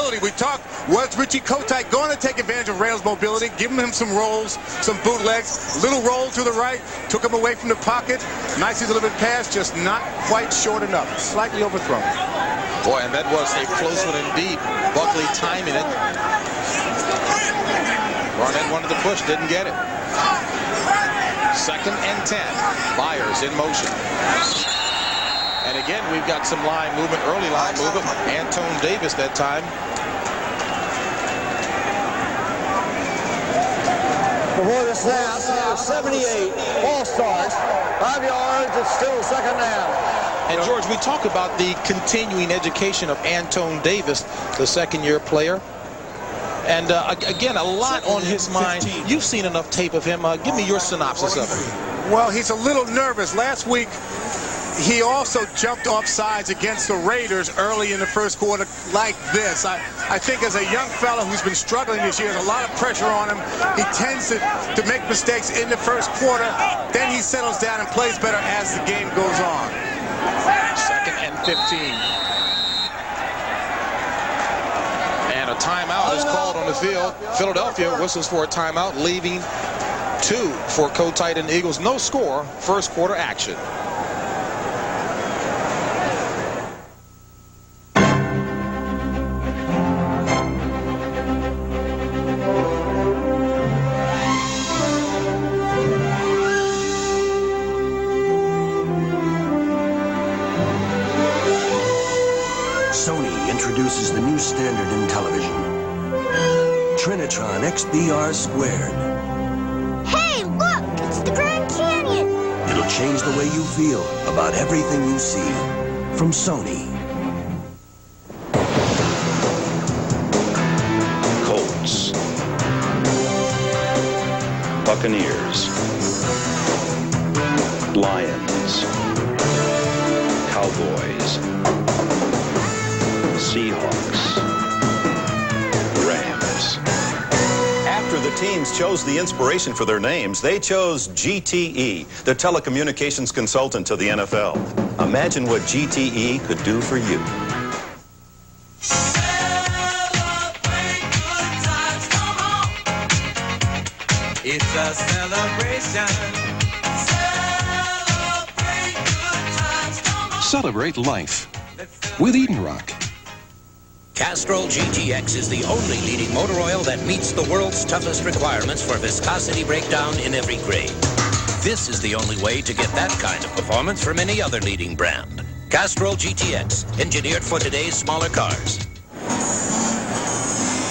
mobility. We talked, was Richie Kotite going to take advantage of Randall's mobility, giving him some rolls, some bootlegs, little roll to the right, took him away from the pocket. Nicely delivered pass, just not quite short enough, slightly overthrown. Boy, and that was a close one indeed. Buckley timing it. Barnett wanted to push, didn't get it. 2nd and 10. Byers in motion. And again, we've got some line movement, early line movement. Antone Davis that time. Before the snap, 78, ball starts, 5 yards, it's still 2nd down. And George, we talk about the continuing education of Antone Davis, the 2nd-year player. And again, a lot on his mind. You've seen enough tape of him. Give me your synopsis of it. Well, he's a little nervous. Last week, he also jumped off sides against the Raiders early in the first quarter like this. I think as a young fellow who's been struggling this year, there's a lot of pressure on him. He tends to make mistakes in the first quarter. Then he settles down and plays better as the game goes on. 2nd and 15. And a timeout is called on the field. Philadelphia whistles for a timeout, leaving 2 for Kotite and the Eagles. No score, first quarter action. Sony introduces the new standard in television, Trinitron XBR Squared. Hey, look! It's the Grand Canyon! It'll change the way you feel about everything you see. From Sony. Colts. Buccaneers. Lions. Cowboys. Seahawks. Rams. After the teams chose the inspiration for their names, they chose GTE, the telecommunications consultant to the NFL. Imagine what GTE could do for you. It's a celebration. Celebrate good times, come on. Celebrate life with Eden Rock. Castrol GTX is the only leading motor oil that meets the world's toughest requirements for viscosity breakdown in every grade. This is the only way to get that kind of performance from any other leading brand. Castrol GTX, engineered for today's smaller cars.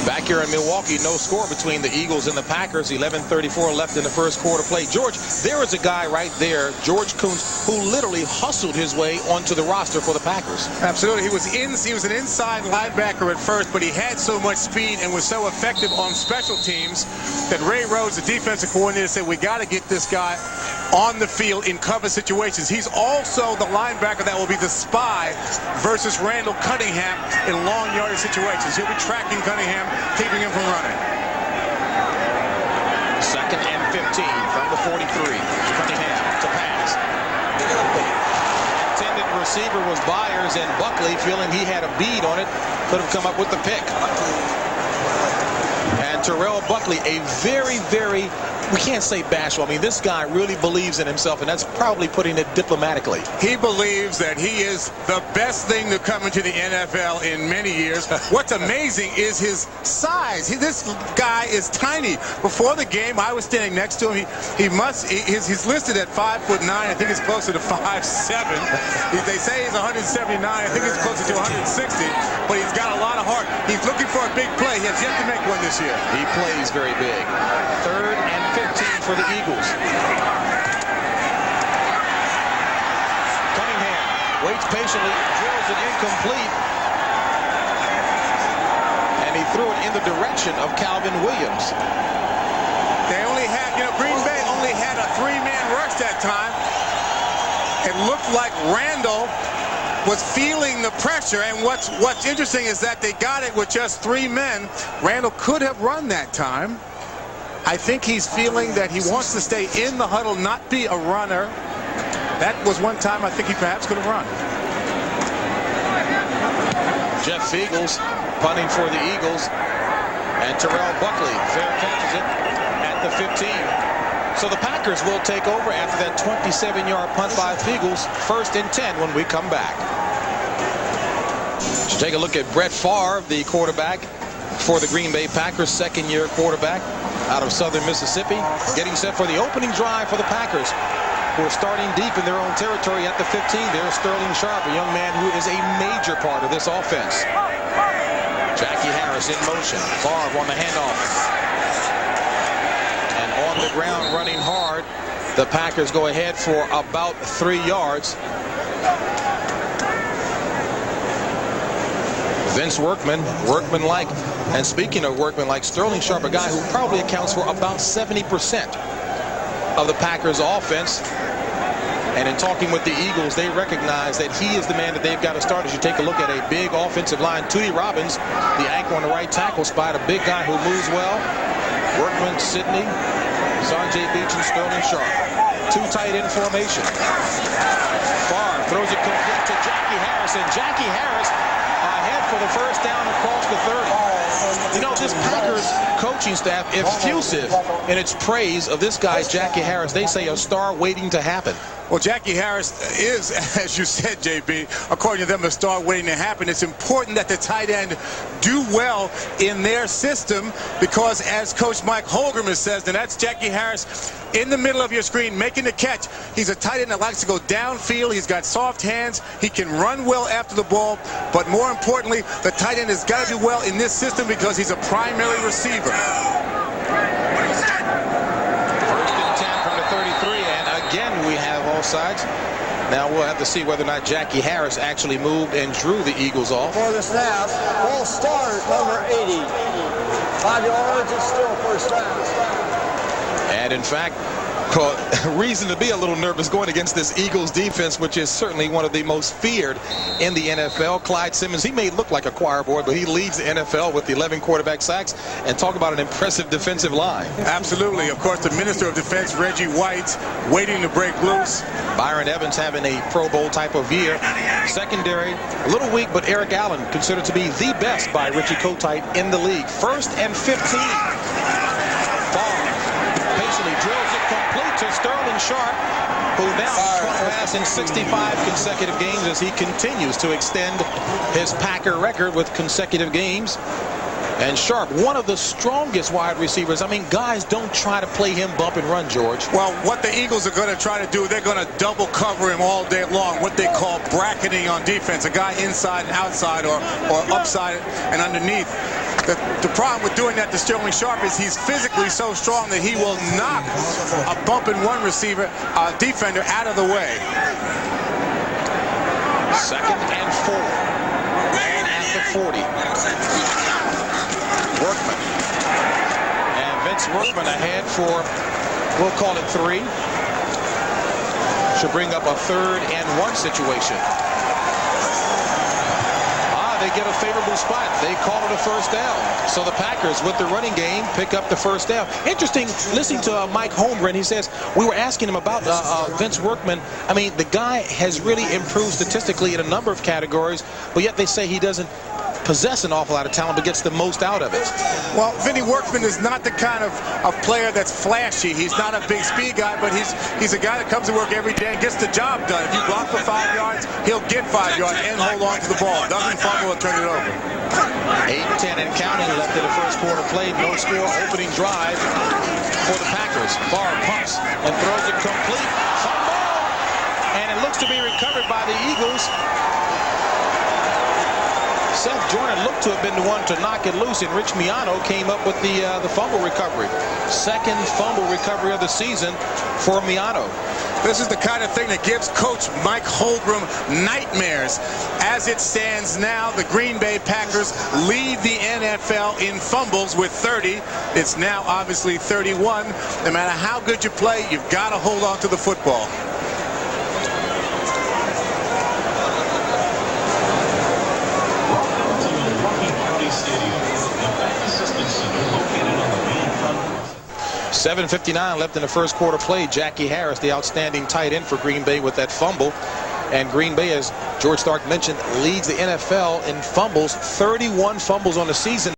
Back here in Milwaukee, no score between the Eagles and the Packers. 11:34 left in the first quarter play. George, there is a guy right there, George Kuntz, who literally hustled his way onto the roster for the Packers. Absolutely. He was an inside linebacker at first, but he had so much speed and was so effective on special teams that Ray Rhodes, the defensive coordinator, said, we got to get this guy on the field in cover situations. He's also the linebacker that will be the spy versus Randall Cunningham in long yardage situations. He'll be tracking Cunningham, keeping him from running. 2nd and 15 from the 43. Cunningham to pass. Intended receiver was Byers, and Buckley, feeling he had a bead on it, could have come up with the pick. And Terrell Buckley, a very, very, we can't say bashful. I mean, this guy really believes in himself, and that's probably putting it diplomatically. He believes that he is the best thing to come into the NFL in many years. What's amazing is his size. This guy is tiny. Before the game, I was standing next to him. He's listed at 5'9". I think he's closer to 5'7". They say he's 179. I think he's closer to 160. But he's got a lot of heart. He's looking for a big play. He has yet to make one this year. He plays very big. 3rd and 15 for the Eagles. Cunningham waits patiently, drills it incomplete, and he threw it in the direction of Calvin Williams. They only had, Green Bay only had a 3-man rush that time. It looked like Randall was feeling the pressure, and what's interesting is that they got it with just 3 men. Randall could have run that time. I think he's feeling that he wants to stay in the huddle, not be a runner. That was one time I think he perhaps could have run. Jeff Fiegels punting for the Eagles. And Terrell Buckley fair catches it at the 15. So the Packers will take over after that 27-yard punt by Fiegels. 1st and 10 when we come back. Let's take a look at Brett Favre, the quarterback for the Green Bay Packers, second-year quarterback out of Southern Mississippi, getting set for the opening drive for the Packers, who are starting deep in their own territory at the 15. There's Sterling Sharp, a young man who is a major part of this offense. Jackie Harris in motion. Favre on the handoff. And on the ground running hard. The Packers go ahead for about 3 yards. Vince Workman-like. And speaking of Workman-like, Sterling Sharp, a guy who probably accounts for about 70% of the Packers offense. And in talking with the Eagles, they recognize that he is the man that they've got to start. As you take a look at a big offensive line, Tootie Robbins, the anchor on the right tackle spot, a big guy who moves well. Workman, Sidney, Sanjay Beach, and Sterling Sharp. 2 tight end formation. Favre throws it complete to Jackie Harris, and Jackie Harris ahead for the first down across the 30. You know, this Packers coaching staff effusive in its praise of this guy, Jackie Harris. They say a star waiting to happen. Well, Jackie Harris is, as you said, JB, according to them, a star waiting to happen. It's important that the tight end do well in their system because, as Coach Mike Holmgren says, and that's Jackie Harris in the middle of your screen making the catch. He's a tight end that likes to go downfield. He's got soft hands. He can run well after the ball. But more importantly, the tight end has got to do well in this system because he's a primary receiver. Sides. Now we'll have to see whether or not Jackie Harris actually moved and drew the Eagles off. For the snap, ball start, number 80. 5 yards, it's still first down. And in fact, reason to be a little nervous going against this Eagles defense, which is certainly one of the most feared in the NFL. Clyde Simmons, he may look like a choir boy, but he leads the NFL with 11 quarterback sacks. And talk about an impressive defensive line. Absolutely. Of course, the Minister of Defense, Reggie White, waiting to break loose. Byron Evans having a Pro Bowl type of year. Secondary, a little weak, but Eric Allen considered to be the best by Richie Kotite in the league. 1st and 15. Patiently drills it complete to Sterling Sharp, who now has in 65 consecutive games as he continues to extend his Packer record with consecutive games. And Sharp, one of the strongest wide receivers. I mean, guys don't try to play him bump and run, George. Well, what the Eagles are going to try to do, they're going to double cover him all day long, what they call bracketing on defense, a guy inside and outside or upside and underneath. The problem with doing that to Sterling Sharp is he's physically so strong that he will knock a bump and run receiver, defender out of the way. 2nd and 4. At the 40. Workman. And Vince Workman ahead for, we'll call it 3. Should bring up a 3rd and 1 situation. They get a favorable spot. They call it a first down. So the Packers, with the running game, pick up the first down. Interesting, listening to Mike Holmgren, he says, we were asking him about Vince Workman. I mean, the guy has really improved statistically in a number of categories, but yet they say he doesn't possess an awful lot of talent, but gets the most out of it. Well, Vinny Workman is not the kind of player that's flashy. He's not a big speed guy, but he's a guy that comes to work every day and gets the job done. If you block for 5 yards, he'll get 5 yards and hold on to the ball. Doesn't fumble or turn it over. 8-10 and counting left in the first quarter played. No score, opening drive for the Packers. Favre pumps and throws it complete. Fumble! And it looks to be recovered by the Eagles. Seth Joyner looked to have been the one to knock it loose, and Rich Miano came up with the fumble recovery. 2nd fumble recovery of the season for Miano. This is the kind of thing that gives Coach Mike Holmgren nightmares. As it stands now, the Green Bay Packers lead the NFL in fumbles with 30. It's now obviously 31. No matter how good you play, you've got to hold on to the football. .7:59 left in the first quarter play. Jackie Harris, the outstanding tight end for Green Bay, with that fumble. And Green Bay, as George Stark mentioned, leads the NFL in fumbles, 31 fumbles on the season.